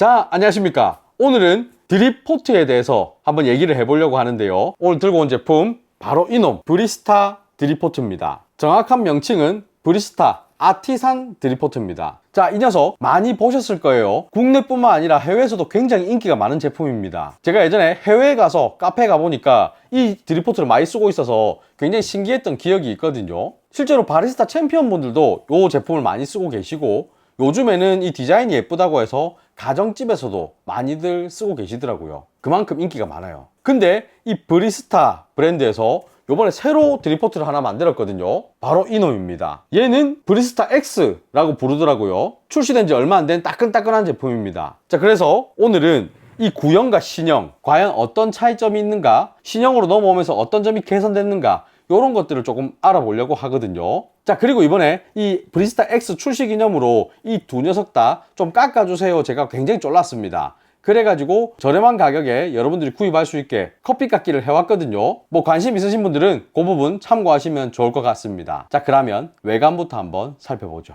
자, 안녕하십니까. 오늘은 드립포트에 대해서 한번 얘기를 해보려고 하는데요. 오늘 들고 온 제품 바로 이놈 브리스타 드립포트입니다. 정확한 명칭은 브리스타 아티산 드립포트입니다. 자, 이 녀석 많이 보셨을 거예요. 국내뿐만 아니라 해외에서도 굉장히 인기가 많은 제품입니다. 제가 예전에 해외에 가서 카페에 가보니까 이 드립포트를 많이 쓰고 있어서 굉장히 신기했던 기억이 있거든요. 실제로 바리스타 챔피언 분들도 이 제품을 많이 쓰고 계시고, 요즘에는 이 디자인이 예쁘다고 해서 가정집에서도 많이들 쓰고 계시더라고요. 그만큼 인기가 많아요. 근데 이 브리스타 브랜드에서 요번에 새로 드립포트를 하나 만들었거든요. 바로 이놈입니다. 얘는 브리스타 X라고 부르더라고요. 출시된 지 얼마 안 된 따끈따끈한 제품입니다. 자, 그래서 오늘은 이 구형과 신형 과연 어떤 차이점이 있는가, 신형으로 넘어오면서 어떤 점이 개선됐는가, 이런 것들을 조금 알아보려고 하거든요. 자, 그리고 이번에 이 브리스타 X 출시 기념으로 이 두 녀석 다 좀 깎아주세요. 제가 굉장히 쫄랐습니다. 그래가지고 저렴한 가격에 여러분들이 구입할 수 있게 커피 깎기를 해왔거든요. 뭐 관심 있으신 분들은 그 부분 참고하시면 좋을 것 같습니다. 자, 그러면 외관부터 한번 살펴보죠.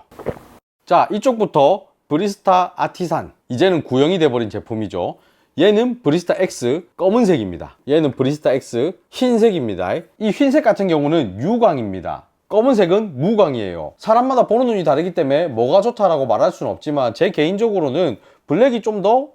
자, 이쪽부터 브리스타 아티산, 이제는 구형이 돼버린 제품이죠. 얘는 브리스타 X 검은색입니다. 얘는 브리스타 X 흰색입니다. 이 흰색 같은 경우는 유광입니다. 검은색은 무광이에요. 사람마다 보는 눈이 다르기 때문에 뭐가 좋다라고 말할 수는 없지만 제 개인적으로는 블랙이 좀 더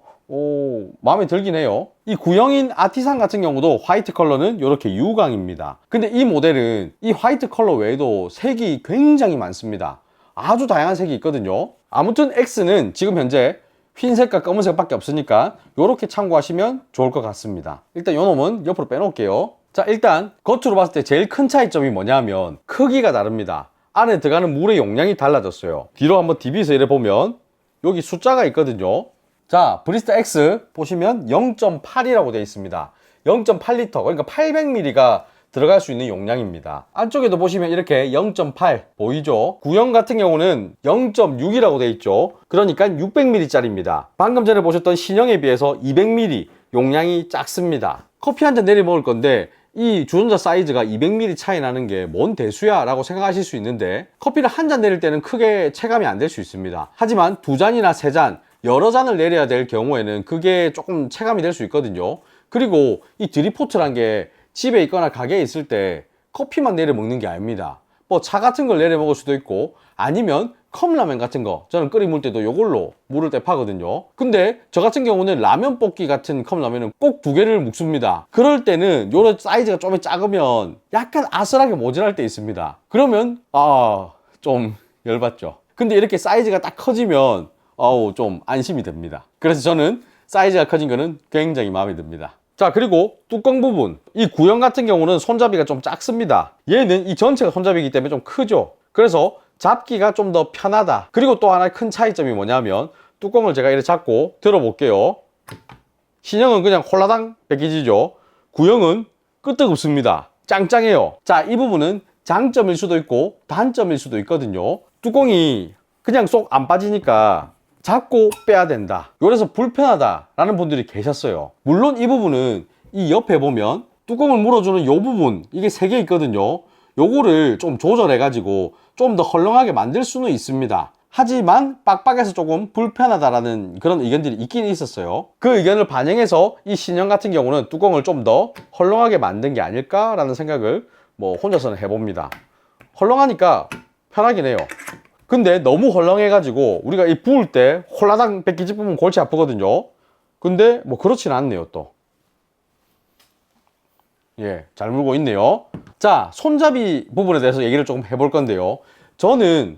마음에 들긴 해요. 이 구형인 아티산 같은 경우도 화이트 컬러는 이렇게 유광입니다. 근데 이 모델은 이 화이트 컬러 외에도 색이 굉장히 많습니다. 아주 다양한 색이 있거든요. 아무튼 X는 지금 현재 흰색과 검은색밖에 없으니까 이렇게 참고하시면 좋을 것 같습니다. 일단 요놈은 옆으로 빼놓을게요. 자, 일단 겉으로 봤을 때 제일 큰 차이점이 뭐냐면 크기가 다릅니다. 안에 들어가는 물의 용량이 달라졌어요. 뒤로 한번 DB에서 이래 보면 여기 숫자가 있거든요. 자, 브리스타 X 보시면 0.8이라고 되어 있습니다. 0.8리터, 그러니까 800ml가 들어갈 수 있는 용량입니다. 안쪽에도 보시면 이렇게 0.8 보이죠? 구형 같은 경우는 0.6이라고 되어 있죠. 그러니까 600ml 짜리입니다. 방금 전에 보셨던 신형에 비해서 200ml 용량이 작습니다. 커피 한 잔 내려 먹을 건데 이 주전자 사이즈가 200ml 차이 나는 게 뭔 대수야 라고 생각하실 수 있는데, 커피를 한 잔 내릴 때는 크게 체감이 안 될 수 있습니다. 하지만 두 잔이나 세 잔, 여러 잔을 내려야 될 경우에는 그게 조금 체감이 될 수 있거든요. 그리고 이 드립포트란 게 집에 있거나 가게에 있을 때 커피만 내려 먹는 게 아닙니다. 뭐 차 같은 걸 내려 먹을 수도 있고, 아니면 컵라면 같은 거 저는 끓여 먹을 때도 요걸로 물을 때 파거든요. 근데 저 같은 경우는 라면 볶기 같은 컵라면은 꼭 두 개를 먹습니다. 그럴 때는 요런 사이즈가 좀 작으면 약간 아슬하게 모자랄 때 있습니다. 그러면 좀 열받죠. 근데 이렇게 사이즈가 딱 커지면 좀 안심이 됩니다. 그래서 저는 사이즈가 커진 거는 굉장히 마음에 듭니다. 자, 그리고 뚜껑 부분, 이 구형 같은 경우는 손잡이가 좀 작습니다. 얘는 이 전체가 손잡이기 때문에 좀 크죠. 그래서 잡기가 좀 더 편하다. 그리고 또 하나의 큰 차이점이 뭐냐면, 뚜껑을 제가 이렇게 잡고 들어볼게요. 신형은 그냥 홀라당 벗겨지죠. 구형은 끄떡없습니다. 짱짱해요. 자, 이 부분은 장점일 수도 있고 단점일 수도 있거든요. 뚜껑이 그냥 쏙 안 빠지니까 잡고 빼야 된다, 그래서 불편하다 라는 분들이 계셨어요. 물론 이 부분은 이 옆에 보면 뚜껑을 물어주는 이 부분, 이게 3개 있거든요. 요거를 좀 조절해 가지고 좀 더 헐렁하게 만들 수는 있습니다. 하지만 빡빡해서 조금 불편하다라는 그런 의견들이 있긴 있었어요. 그 의견을 반영해서 이 신형 같은 경우는 뚜껑을 좀 더 헐렁하게 만든 게 아닐까라는 생각을 혼자서는 해봅니다. 헐렁하니까 편하긴 해요. 근데 너무 헐렁해가지고 우리가 이 부을 때 홀라당 뺏기지 보면 골치 아프거든요. 근데 그렇진 않네요. 또 잘 물고 있네요. 자, 손잡이 부분에 대해서 얘기를 조금 해볼 건데요. 저는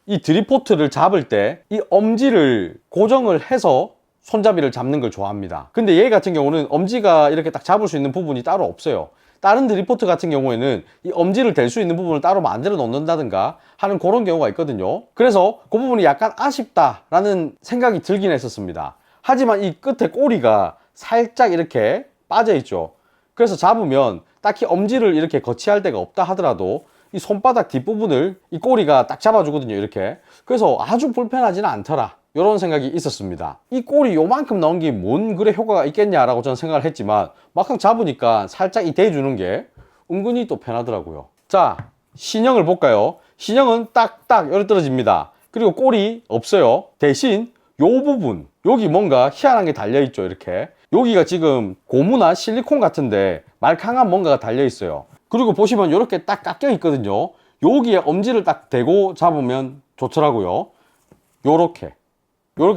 이 드립포트를 잡을 때 이 엄지를 고정을 해서 손잡이를 잡는 걸 좋아합니다. 근데 얘 같은 경우는 엄지가 이렇게 딱 잡을 수 있는 부분이 따로 없어요. 다른 드립포트 같은 경우에는 이 엄지를 댈 수 있는 부분을 따로 만들어 놓는다든가 하는 그런 경우가 있거든요. 그래서 그 부분이 약간 아쉽다라는 생각이 들긴 했었습니다. 하지만 이 끝에 꼬리가 살짝 이렇게 빠져 있죠. 그래서 잡으면 딱히 엄지를 이렇게 거치할 데가 없다 하더라도 이 손바닥 뒷부분을 이 꼬리가 딱 잡아주거든요. 이렇게. 그래서 아주 불편하지는 않더라, 이런 생각이 있었습니다. 이 꼬리 요만큼 나온 게 뭔 그래 효과가 있겠냐라고 저는 생각을 했지만, 막상 잡으니까 살짝 이 대주는 게 은근히 또 편하더라고요. 자, 신형을 볼까요? 신형은 딱딱 열어 떨어집니다. 그리고 꼬리 없어요. 대신 요 부분, 여기 뭔가 희한한 게 달려있죠. 이렇게 여기가 지금 고무나 실리콘 같은데 말캉한 뭔가가 달려있어요. 그리고 보시면 이렇게 딱 깎여 있거든요. 여기에 엄지를 딱 대고 잡으면 좋더라고요. 요렇게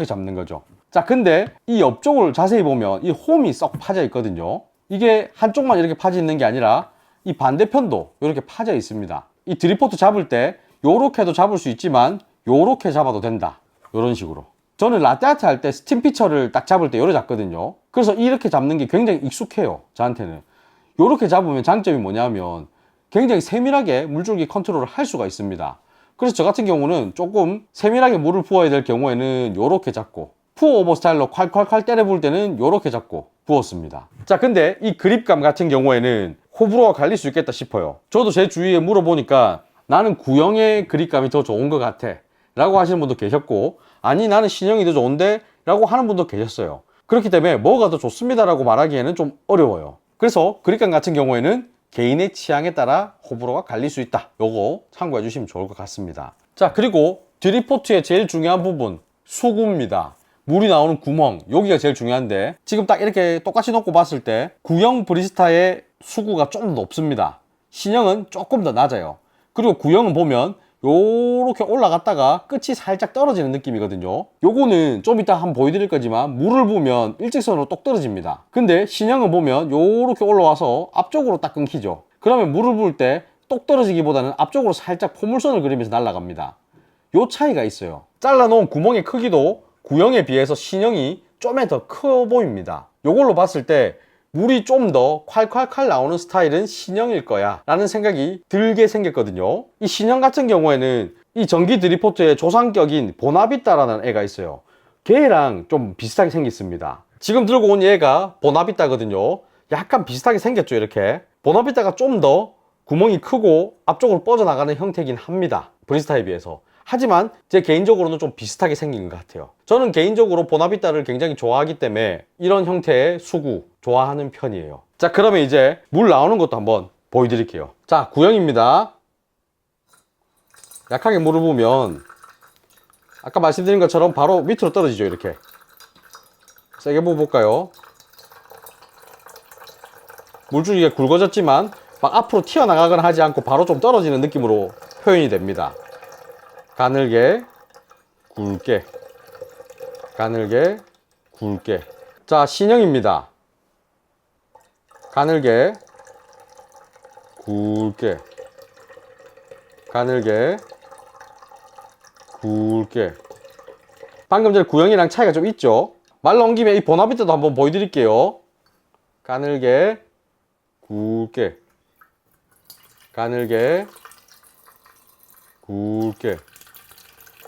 잡는 거죠. 자, 근데 이 옆쪽을 자세히 보면 이 홈이 썩 파져 있거든요. 이게 한쪽만 이렇게 파져 있는 게 아니라 이 반대편도 이렇게 파져 있습니다. 이 드립포트 잡을 때 요렇게도 잡을 수 있지만 요렇게 잡아도 된다. 요런 식으로. 저는 라떼아트 할 때 스팀 피처를 딱 잡을 때 요렇게 잡거든요. 그래서 이렇게 잡는 게 굉장히 익숙해요. 저한테는. 요렇게 잡으면 장점이 뭐냐면 굉장히 세밀하게 물줄기 컨트롤을 할 수가 있습니다. 그래서 저 같은 경우는 조금 세밀하게 물을 부어야 될 경우에는 요렇게 잡고, 푸어 오버 스타일로 콸콸콸 때려 부을 때는 요렇게 잡고 부었습니다. 자, 근데 이 그립감 같은 경우에는 호불호가 갈릴 수 있겠다 싶어요. 저도 제 주위에 물어보니까 나는 구형의 그립감이 더 좋은 것 같아 라고 하시는 분도 계셨고, 아니 나는 신형이 더 좋은데 라고 하는 분도 계셨어요. 그렇기 때문에 뭐가 더 좋습니다 라고 말하기에는 좀 어려워요. 그래서 그립감 같은 경우에는 개인의 취향에 따라 호불호가 갈릴 수 있다. 요거 참고해 주시면 좋을 것 같습니다. 자, 그리고 드립포트의 제일 중요한 부분, 수구입니다. 물이 나오는 구멍, 여기가 제일 중요한데 지금 딱 이렇게 똑같이 놓고 봤을 때 구형 브리스타의 수구가 좀 더 높습니다. 신형은 조금 더 낮아요. 그리고 구형은 보면 요렇게 올라갔다가 끝이 살짝 떨어지는 느낌이거든요. 요거는 좀 이따 한번 보여드릴 거지만 물을 부으면 일직선으로 똑 떨어집니다. 근데 신형은 보면 요렇게 올라와서 앞쪽으로 딱 끊기죠. 그러면 물을 부을 때 똑 떨어지기보다는 앞쪽으로 살짝 포물선을 그리면서 날아갑니다. 요 차이가 있어요. 잘라놓은 구멍의 크기도 구형에 비해서 신형이 좀 더 커 보입니다. 요걸로 봤을 때 물이 좀 더 콸콸콸 나오는 스타일은 신형일 거야 라는 생각이 들게 생겼거든요. 이 신형 같은 경우에는 이 전기 드립포트의 조상격인 보나비따라는 애가 있어요. 걔랑 좀 비슷하게 생겼습니다. 지금 들고 온 얘가 보나비따거든요. 약간 비슷하게 생겼죠. 이렇게 보나비따가 좀 더 구멍이 크고 앞쪽으로 뻗어나가는 형태이긴 합니다. 브리스타에 비해서. 하지만 제 개인적으로는 좀 비슷하게 생긴 것 같아요. 저는 개인적으로 보나비따를 굉장히 좋아하기 때문에 이런 형태의 수구 좋아하는 편이에요. 자, 그러면 이제 물 나오는 것도 한번 보여드릴게요. 자, 구형입니다. 약하게 물을 부으면 아까 말씀드린 것처럼 바로 밑으로 떨어지죠. 이렇게 세게 부어볼까요? 물줄기가 굵어졌지만 막 앞으로 튀어나가거나 하지 않고 바로 좀 떨어지는 느낌으로 표현이 됩니다. 가늘게, 굵게, 가늘게, 굵게. 자, 신형입니다. 가늘게, 굵게, 가늘게, 굵게. 방금 전에 구형이랑 차이가 좀 있죠? 말 나온 김에 이 보나비트도 한번 보여드릴게요. 가늘게, 굵게, 가늘게, 굵게.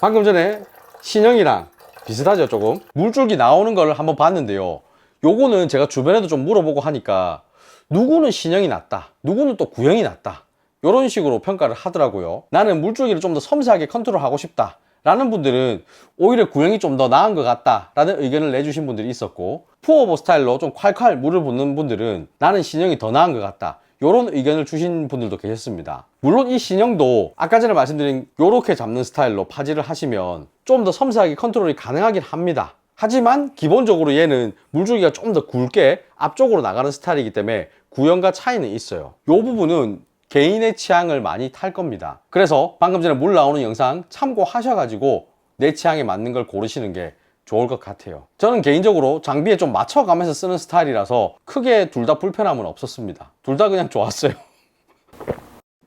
방금 전에 신형이랑 비슷하죠. 조금 물줄기 나오는 걸 한번 봤는데요. 요거는 제가 주변에도 좀 물어보고 하니까 누구는 신형이 낫다, 누구는 또 구형이 낫다, 이런 식으로 평가를 하더라고요. 나는 물줄기를 좀 더 섬세하게 컨트롤하고 싶다 라는 분들은 오히려 구형이 좀 더 나은 것 같다 라는 의견을 내주신 분들이 있었고, 푸어오버 스타일로 좀 콸콸 물을 붓는 분들은 나는 신형이 더 나은 것 같다, 요런 의견을 주신 분들도 계셨습니다. 물론 이 신형도 아까 전에 말씀드린 요렇게 잡는 스타일로 파지를 하시면 좀 더 섬세하게 컨트롤이 가능하긴 합니다. 하지만 기본적으로 얘는 물줄기가 좀 더 굵게 앞쪽으로 나가는 스타일이기 때문에 구형과 차이는 있어요. 요 부분은 개인의 취향을 많이 탈 겁니다. 그래서 방금 전에 물 나오는 영상 참고하셔가지고 내 취향에 맞는 걸 고르시는 게 좋을 것 같아요. 저는 개인적으로 장비에 좀 맞춰가면서 쓰는 스타일이라서 크게 둘 다 불편함은 없었습니다. 둘 다 그냥 좋았어요.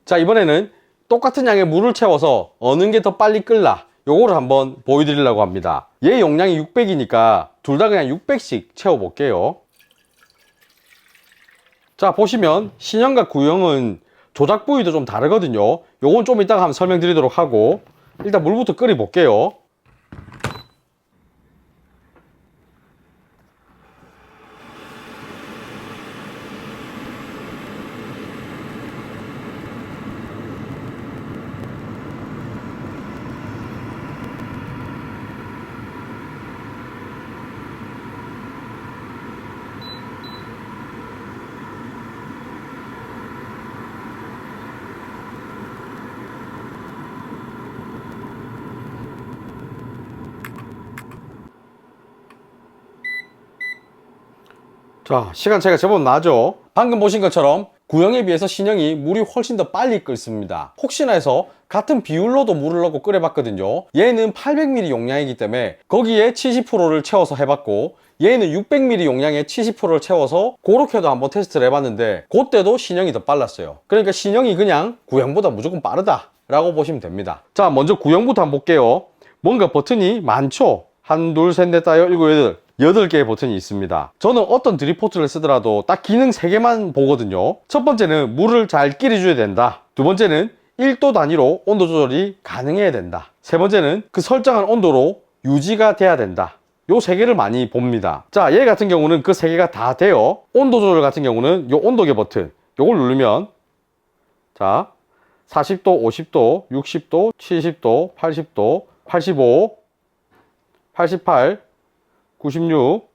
자, 이번에는 똑같은 양의 물을 채워서 어느 게 더 빨리 끓나 요거를 한번 보여드리려고 합니다. 얘 용량이 600이니까 둘 다 그냥 600씩 채워볼게요. 자, 보시면 신형과 구형은 조작 부위도 좀 다르거든요. 요건 좀 이따가 한번 설명드리도록 하고, 일단 물부터 끓여 볼게요. 자, 시간 차이가 제법 나죠? 방금 보신 것처럼 구형에 비해서 신형이 물이 훨씬 더 빨리 끓습니다. 혹시나 해서 같은 비율로도 물을 넣고 끓여봤거든요. 얘는 800ml 용량이기 때문에 거기에 70%를 채워서 해봤고, 얘는 600ml 용량에 70%를 채워서 그렇게도 한번 테스트를 해봤는데 그때도 신형이 더 빨랐어요. 그러니까 신형이 그냥 구형보다 무조건 빠르다 라고 보시면 됩니다. 자, 먼저 구형부터 한번 볼게요. 뭔가 버튼이 많죠? 1, 2, 3, 4, 5, 6, 8개의 버튼이 있습니다. 저는 어떤 드립포트를 쓰더라도 딱 기능 3개만 보거든요. 첫 번째는 물을 잘 끼려줘야 된다. 두 번째는 1도 단위로 온도 조절이 가능해야 된다. 세 번째는 그 설정한 온도로 유지가 돼야 된다. 요 3개를 많이 봅니다. 자, 얘 같은 경우는 그 3개가 다 돼요. 온도 조절 같은 경우는 요 온도계 버튼, 요걸 누르면 자, 40도, 50도, 60도, 70도, 80도, 85, 88, 96,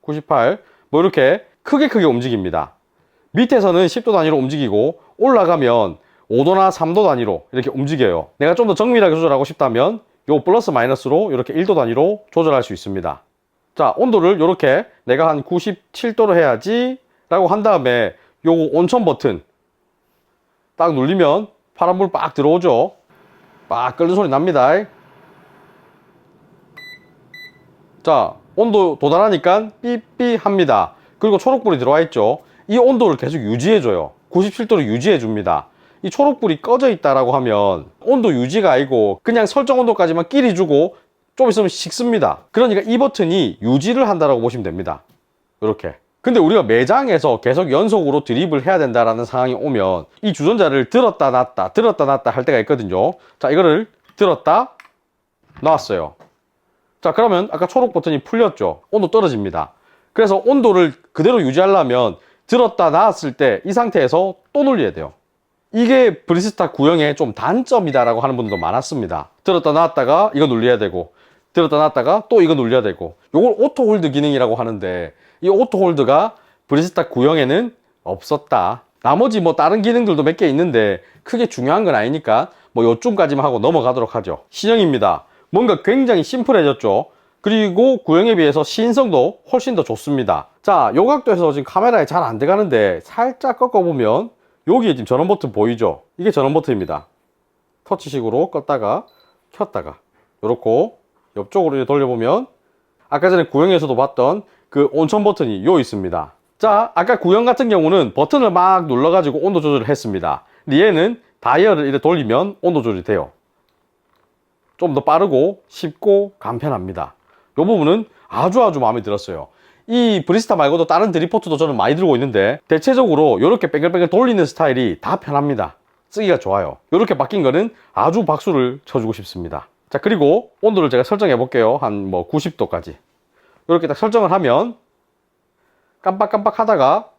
98, 뭐 이렇게 크게 움직입니다. 밑에서는 10도 단위로 움직이고 올라가면 5도나 3도 단위로 이렇게 움직여요. 내가 좀 더 정밀하게 조절하고 싶다면 요 플러스 마이너스로 이렇게 1도 단위로 조절할 수 있습니다. 자, 온도를 이렇게 내가 한 97도로 해야지 라고 한 다음에 요 온천 버튼 딱 눌리면 파란불 빡 들어오죠. 빡 끓는 소리 납니다. 자, 온도 도달하니까 삐삐 합니다. 그리고 초록불이 들어와 있죠. 이 온도를 계속 유지해줘요. 97도로 유지해줍니다. 이 초록불이 꺼져 있다라고 하면 온도 유지가 아니고 그냥 설정 온도까지만 끼리 주고 좀 있으면 식습니다. 그러니까 이 버튼이 유지를 한다라고 보시면 됩니다. 이렇게. 근데 우리가 매장에서 계속 연속으로 드립을 해야 된다라는 상황이 오면 이 주전자를 들었다 놨다 할 때가 있거든요. 자, 이거를 들었다 놨어요. 자, 그러면 아까 초록 버튼이 풀렸죠. 온도 떨어집니다. 그래서 온도를 그대로 유지하려면 들었다 놨을 때 이 상태에서 또 눌려야 돼요. 이게 브리스타 구형의 좀 단점이다라고 하는 분들도 많았습니다. 들었다 놨다가 이거 눌려야 되고, 들었다 놨다가 또 이거 눌려야 되고, 요걸 오토 홀드 기능이라고 하는데 이 오토 홀드가 브리스타 구형에는 없었다. 나머지 뭐 다른 기능들도 몇 개 있는데 크게 중요한 건 아니니까 뭐 요쯤까지만 하고 넘어가도록 하죠. 신형입니다. 뭔가 굉장히 심플해졌죠. 그리고 구형에 비해서 시인성도 훨씬 더 좋습니다. 자, 요 각도에서 지금 카메라에 잘 안 들어가는데 살짝 꺾어보면 여기에 지금 전원 버튼 보이죠? 이게 전원 버튼입니다. 터치식으로 껐다가 켰다가 요렇고 옆쪽으로 돌려보면 아까 전에 구형에서도 봤던 그 온천 버튼이 요 있습니다. 자, 아까 구형 같은 경우는 버튼을 막 눌러가지고 온도 조절을 했습니다. 근데 얘는 다이얼을 이렇게 돌리면 온도 조절이 돼요. 좀 더 빠르고 쉽고 간편합니다. 이 부분은 아주 마음에 들었어요. 이 브리스타 말고도 다른 드립포트도 저는 많이 들고 있는데 대체적으로 이렇게 뱅글뱅글 돌리는 스타일이 다 편합니다. 쓰기가 좋아요. 이렇게 바뀐 거는 아주 박수를 쳐주고 싶습니다. 자, 그리고 온도를 제가 설정해 볼게요. 한 뭐 90도까지 이렇게 딱 설정을 하면 깜빡깜빡 하다가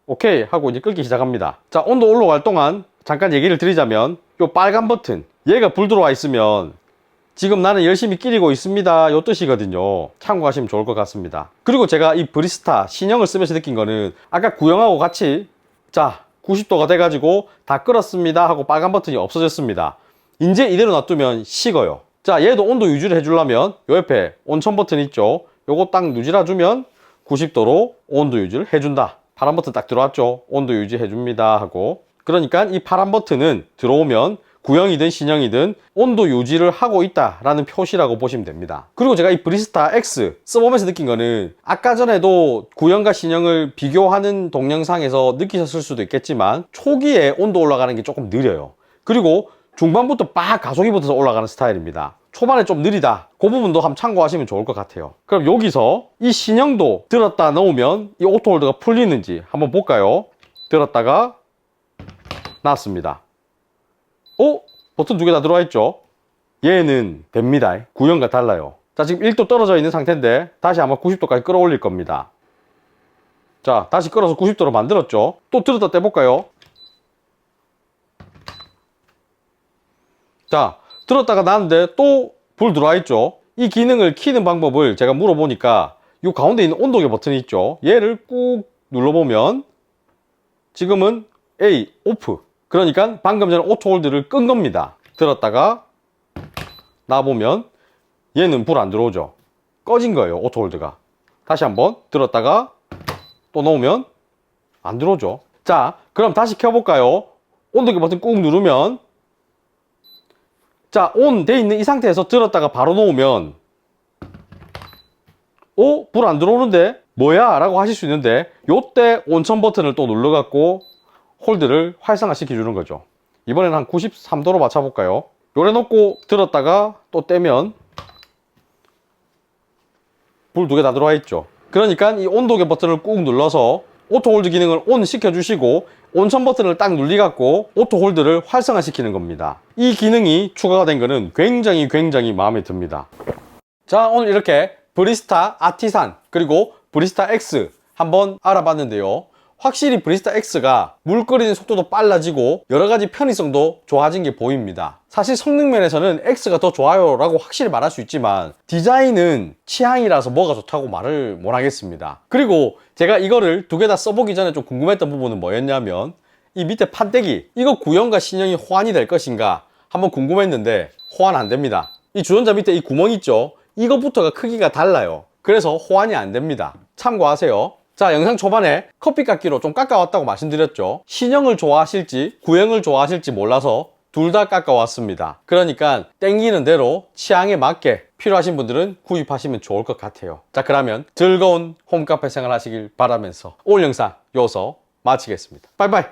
오케이 하고 이제 끓기 시작합니다. 자, 온도 올라갈 동안 잠깐 얘기를 드리자면 요 빨간 버튼, 얘가 불 들어와 있으면 지금 나는 열심히 끼리고 있습니다 요 뜻이거든요. 참고하시면 좋을 것 같습니다. 그리고 제가 이 브리스타 신형을 쓰면서 느낀 거는 아까 구형하고 같이 자 90도가 돼가지고 다 끓었습니다 하고 빨간 버튼이 없어졌습니다. 이제 이대로 놔두면 식어요. 자, 얘도 온도 유지를 해주려면 요 옆에 온천 버튼 있죠. 요거 딱 누질러주면 90도로 온도 유지를 해준다. 파란 버튼 딱 들어왔죠. 온도 유지 해줍니다 하고. 그러니까 이 파란 버튼은 들어오면 구형이든 신형이든 온도 유지를 하고 있다라는 표시라고 보시면 됩니다. 그리고 제가 이 브리스타 X 써보면서 느낀 거는 아까 전에도 구형과 신형을 비교하는 동영상에서 느끼셨을 수도 있겠지만 초기에 온도 올라가는 게 조금 느려요. 그리고 중반부터 빡 가속이 붙어서 올라가는 스타일입니다. 초반에 좀 느리다. 그 부분도 한번 참고하시면 좋을 것 같아요. 그럼 여기서 이 신형도 들었다 넣으면 이 오토홀드가 풀리는지 한번 볼까요? 들었다가 놨습니다. 버튼 2개 다 들어와 있죠? 얘는 됩니다. 구형과 달라요. 자, 지금 1도 떨어져 있는 상태인데 다시 아마 90도까지 끌어올릴 겁니다. 자, 다시 끌어서 90도로 만들었죠? 또 들었다 떼볼까요? 자, 들었다가 놨는데 또 불 들어와 있죠? 이 기능을 키는 방법을 제가 물어보니까 이 가운데 있는 온도계 버튼이 있죠? 얘를 꾹 눌러보면 지금은 A, 오프. 그러니까 방금 전에 오토홀드를 끈 겁니다. 들었다가 놔보면 얘는 불 안 들어오죠. 꺼진 거예요, 오토홀드가. 다시 한번 들었다가 또 놓으면 안 들어오죠. 자, 그럼 다시 켜볼까요? 온도계 버튼 꾹 누르면, 자, 온 돼 있는 이 상태에서 들었다가 바로 놓으면, 불 안 들어오는데 뭐야? 라고 하실 수 있는데, 요때 온천 버튼을 또 눌러갖고 홀드를 활성화 시켜주는 거죠. 이번에는 한 93도로 맞춰볼까요? 요래 놓고 들었다가 또 떼면 불 2개 다 들어와 있죠. 그러니까 이 온도계 버튼을 꾹 눌러서 오토 홀드 기능을 ON 시켜주시고 온천 버튼을 딱 눌리갖고 오토 홀드를 활성화 시키는 겁니다. 이 기능이 추가가 된 거는 굉장히 마음에 듭니다. 자, 오늘 이렇게 브리스타 아티산 그리고 브리스타 X 한번 알아봤는데요. 확실히 브리스타 X가 물 끓이는 속도도 빨라지고 여러가지 편의성도 좋아진 게 보입니다. 사실 성능 면에서는 X가 더 좋아요 라고 확실히 말할 수 있지만 디자인은 취향이라서 뭐가 좋다고 말을 못 하겠습니다. 그리고 제가 이거를 2개 다 써보기 전에 좀 궁금했던 부분은 뭐였냐면 이 밑에 판때기, 이거 구형과 신형이 호환이 될 것인가 한번 궁금했는데 호환 안 됩니다. 이 주전자 밑에 이 구멍 있죠? 이거부터가 크기가 달라요. 그래서 호환이 안 됩니다. 참고하세요. 자, 영상 초반에 커피 깎기로 좀 깎아왔다고 말씀드렸죠. 신형을 좋아하실지 구형을 좋아하실지 몰라서 둘 다 깎아왔습니다. 그러니까 땡기는 대로 취향에 맞게 필요하신 분들은 구입하시면 좋을 것 같아요. 자, 그러면 즐거운 홈카페 생활 하시길 바라면서 오늘 영상 여기서 마치겠습니다. 바이바이.